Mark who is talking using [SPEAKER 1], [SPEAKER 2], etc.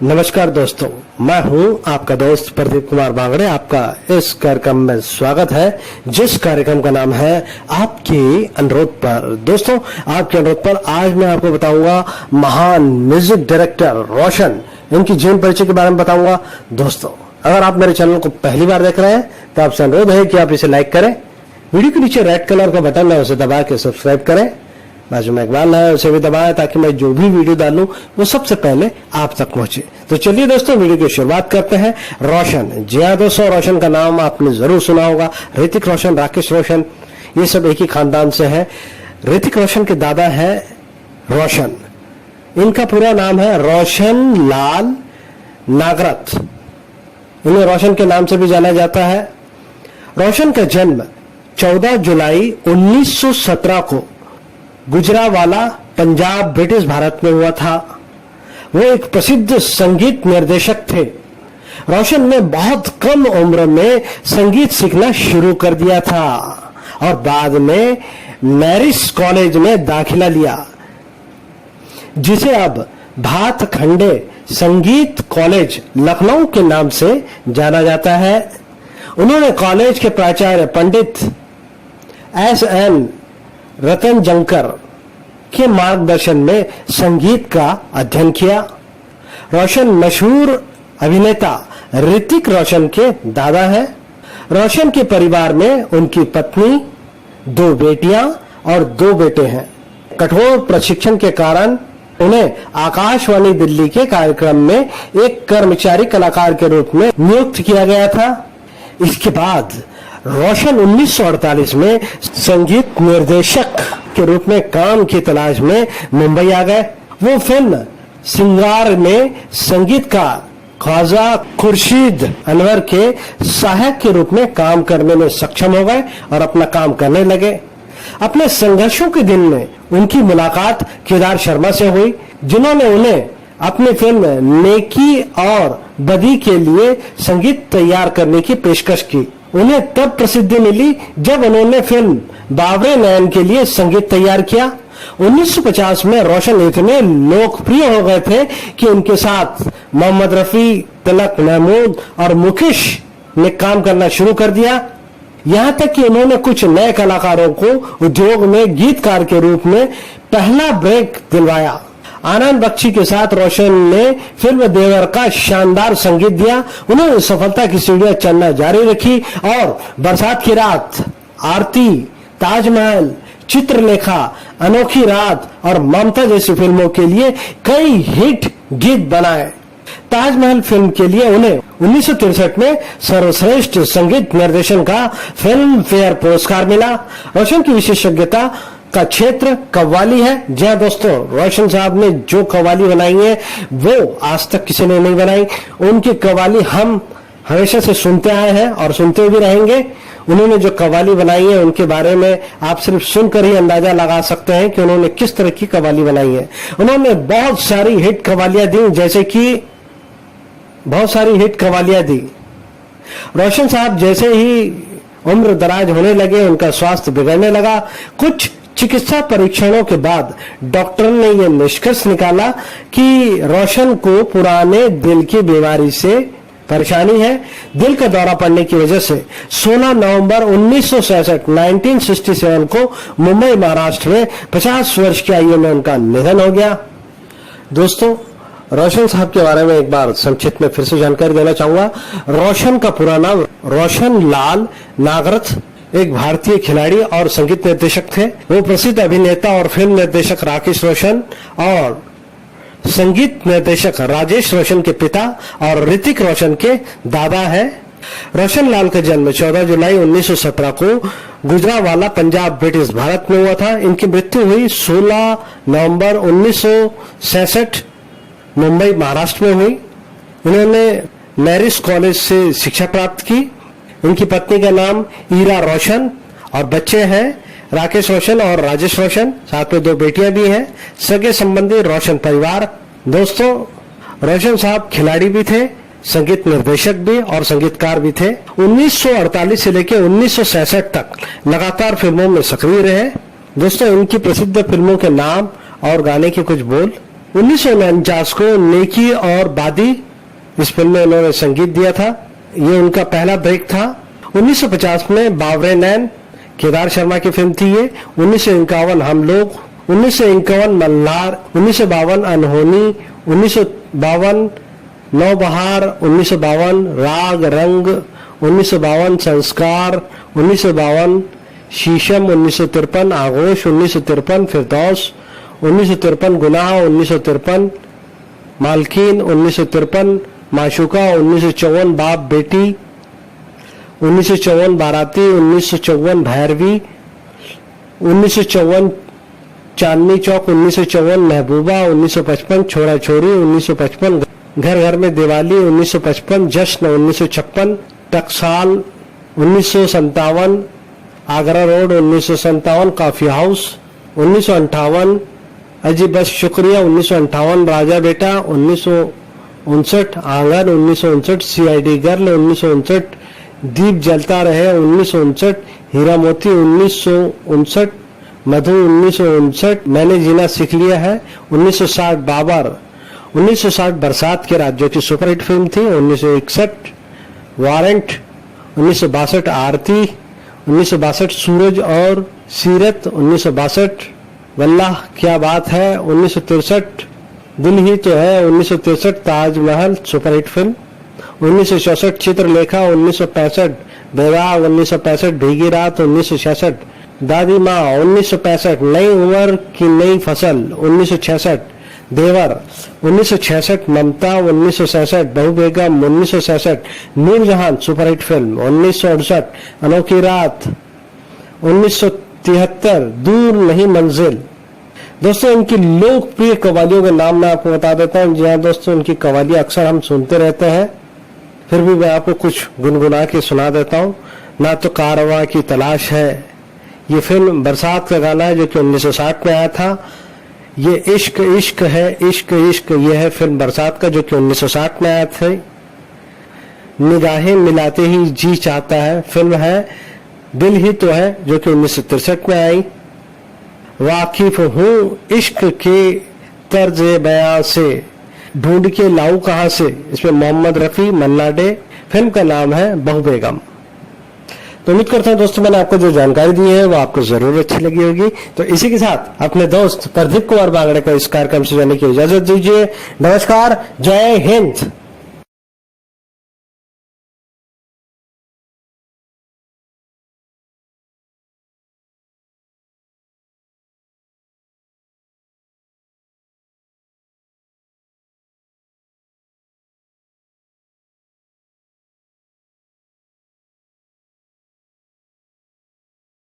[SPEAKER 1] नमस्कार दोस्तों, मैं हूं आपका दोस्त प्रदीप कुमार बांगड़े। आपका इस कार्यक्रम में स्वागत है, जिस कार्यक्रम का नाम है आपके अनुरोध पर। दोस्तों, आपके अनुरोध पर आज मैं आपको बताऊंगा महान म्यूजिक डायरेक्टर रोशन, इनकी जीवन परिचय के बारे में बताऊंगा। दोस्तों, अगर आप मेरे चैनल को पहली बार देख रहे हैं तो आपसे अनुरोध है कि आप इसे लाइक करें, वीडियो के नीचे रेड कलर का बटन है उसे दबा के सब्सक्राइब करें, बाजू में एक बेल है उसे भी दबाएं ताकि मैं जो भी वीडियो डालूं वो सबसे पहले आप तक पहुंचे। तो चलिए दोस्तों, वीडियो की शुरुआत करते हैं। रोशन, जी हाँ दोस्तों, रोशन का नाम आपने जरूर सुना होगा। ऋतिक रोशन, राकेश रोशन, ये सब एक ही खानदान से हैं। ऋतिक रोशन के दादा है रोशन, इनका पूरा नाम है रोशन लाल नागरथ, इन्हें रोशन के नाम से भी जाना जाता है। रोशन का जन्म 14 जुलाई 1917 को गुजरावाला, पंजाब, ब्रिटिश भारत में हुआ था। वो एक प्रसिद्ध संगीत निर्देशक थे। रोशन ने बहुत कम उम्र में संगीत सीखना शुरू कर दिया था और बाद में मैरिज कॉलेज में दाखिला लिया, जिसे अब भातखंडे संगीत कॉलेज लखनऊ के नाम से जाना जाता है। उन्होंने कॉलेज के प्राचार्य पंडित S.N. रतन जंकर के मार्गदर्शन में संगीत का अध्ययन किया। रोशन मशहूर अभिनेता ऋतिक रोशन के दादा हैं। रोशन के परिवार में उनकी पत्नी, 2 बेटियां और 2 बेटे हैं। कठोर प्रशिक्षण के कारण उन्हें आकाशवाणी दिल्ली के कार्यक्रम में एक कर्मचारी कलाकार के रूप में नियुक्त किया गया था। इसके बाद रोशन 1948 में संगीत निर्देशक के रूप में काम की तलाश में मुंबई आ गए। वो फिल्म सिंगार में संगीतकार ख्वाजा खुर्शीद अनवर के सहायक के रूप में काम करने में सक्षम हो गए और अपना काम करने लगे। अपने संघर्षों के दिन में उनकी मुलाकात केदार शर्मा से हुई, जिन्होंने उन्हें अपनी फिल्म नेकी और बदी के लिए संगीत तैयार करने की पेशकश की। उन्हें तब प्रसिद्धि मिली जब उन्होंने फिल्म बाबरे नयन के लिए संगीत तैयार किया। 1950 में रोशन इतने लोकप्रिय हो गए थे कि उनके साथ मोहम्मद रफी, तिलक महमूद और मुकेश ने काम करना शुरू कर दिया। यहाँ तक कि उन्होंने कुछ नए कलाकारों को उद्योग में गीतकार के रूप में पहला ब्रेक दिलवाया। आनंद बख्शी के साथ रोशन ने फिल्म देवर का शानदार संगीत दिया। उन्होंने सफलता की सीढ़ियां चढ़ना जारी रखी और बरसात की रात, आरती, ताजमहल, चित्रलेखा, अनोखी रात और ममता जैसी फिल्मों के लिए कई हिट गीत बनाए। ताजमहल फिल्म के लिए उन्हें 1963 में सर्वश्रेष्ठ संगीत निर्देशन का फिल्म फेयर पुरस्कार मिला। रोशन की विशेषज्ञता का क्षेत्र कव्वाली है। जी हाँ दोस्तों, रोशन साहब ने जो कव्वाली बनाई है वो आज तक किसी ने नहीं बनाई। उनकी कव्वाली हम हमेशा से सुनते आए हैं और सुनते भी रहेंगे। उन्होंने जो कव्वाली बनाई है उनके बारे में आप सिर्फ सुनकर ही अंदाजा लगा सकते हैं कि उन्होंने किस तरह की कव्वाली बनाई है। उन्होंने बहुत सारी हिट कव्वालियां दी, जैसे कि बहुत सारी हिट कव्वालियां दी। रोशन साहब जैसे ही उम्र दराज होने लगे, उनका स्वास्थ्य बिगड़ने लगा। कुछ चिकित्सा परीक्षणों के बाद डॉक्टर ने यह निष्कर्ष निकाला कि रोशन को पुराने दिल की बीमारी से परेशानी है। दिल का दौरा पड़ने की वजह से 16 नवंबर 1967 को मुंबई, महाराष्ट्र में 50 वर्ष की आयु में उनका निधन हो गया। दोस्तों, रोशन साहब के बारे में एक बार संक्षिप्त में फिर से जानकारी देना चाहूंगा। रोशन का पूरा नाम रोशन लाल नागरथ, एक भारतीय खिलाड़ी और संगीत निर्देशक थे। वो प्रसिद्ध अभिनेता और फिल्म निर्देशक राकेश रोशन और संगीत निर्देशक राजेश रोशन के पिता और ऋतिक रोशन के दादा हैं। रोशन लाल का जन्म 14 जुलाई 1917 को गुजरावाला, पंजाब, ब्रिटिश भारत में हुआ था। इनकी मृत्यु हुई 16 नवंबर 1966 मुंबई, महाराष्ट्र में हुई। उन्होंने मैरिज कॉलेज से शिक्षा प्राप्त की। उनकी पत्नी का नाम ईरा रोशन और बच्चे हैं राकेश रोशन और राजेश रोशन, साथ में 2 बेटियां भी हैं। सगे संबंधी रोशन परिवार। दोस्तों, रोशन साहब खिलाड़ी भी थे, संगीत निर्देशक भी और संगीतकार भी थे। 1948 से लेकर 1966 तक लगातार फिल्मों में सक्रिय रहे। दोस्तों, इनकी प्रसिद्ध फिल्मों के नाम और गाने के कुछ बोल। 1949 को नेकी और बादी इस फिल्म में उन्होंने संगीत दिया था, ये उनका पहला ब्रेक था। 1950 में बावरे नैन, केदार शर्मा की फिल्म थी ये। 1951 हम लोग, 1951 मल्हार, 1952 अनहोनी, 1952 नौबहार, 1952 राग रंग, 1952 संस्कार, 1952 शीशम, 1953 आगोश, 1953 फिरदौस, 1953 गुनाह, 1953 मालकीन, 1953 माशुका, 1954 बाप बेटी, 1954 बाराती, 1954 भैरवी, 1954 चांदनी चौक, 1954 महबूबा, 1955 छोरा छोरी, 1955 घर घर में दिवाली, 1955 जश्न, 1956 टकसाल, 1957 आगरा रोड, 1957 कॉफी हाउस, 1958 अजी बस शुक्रिया, 1958 राजा बेटा, 1959 आंगन, 1959 सीआईडी गर्ल, 1959 दीप जलता रहे, 1959 हीरा मोती, 1959 मधु, 1959 मैंने जीना सीख लिया है, 1960 बाबर, 1960 बरसात के रात जो कि सुपरहिट फिल्म थी, 1961 वारंट, 1962 आरती, 1962 सूरज और सीरत, 1962 वल्लाह क्या बात है, 1963 दिल ही तो है, 1963 ताजमहल सुपरहिट फिल्म, 1964 चित्रलेखा, 1965 बेदाग, 1965 भीगी रात, 1966 दादी माँ, 1965 नई उम्र की नई फसल, 1966 देवर, 1966 ममता, 1967 बहू बेगम, 1967 नूरजहान सुपरहिट फिल्म, 1968 अनोखी रात, 1973 दूर नहीं मंजिल। दोस्तों इनकी लोकप्रिय कव्वालियों के नाम मैं आपको बता देता हूँ। जी हाँ दोस्तों, इनकी कव्वालियां अक्सर हम सुनते रहते हैं, फिर भी मैं आपको कुछ गुनगुना के सुना देता हूँ। ना तो कारवां की तलाश है, ये फिल्म बरसात का गाना है जो कि 1960 में आया था। ये इश्क इश्क है, इश्क इश्क, ये है फिल्म बरसात का जो कि 1960 में आया था। निगाहें मिलाते ही जी चाहता है फिल्म है दिल ही तो है जो कि 1963 में आई। वाकिफ हूँ इश्क के तर्ज बयां से, ढूंढ के लाऊं कहां से, इसमें मोहम्मद रफी मन्ना डे। फिल्म का नाम है बहू बेगम। तो उम्मीद करता हूं दोस्तों मैंने आपको जो जानकारी दी है वो आपको जरूर अच्छी लगी होगी। तो इसी के साथ अपने दोस्त प्रदीप कुमार बांगड़े को इस कार्यक्रम से जाने की इजाजत दीजिए। नमस्कार, जय हिंद।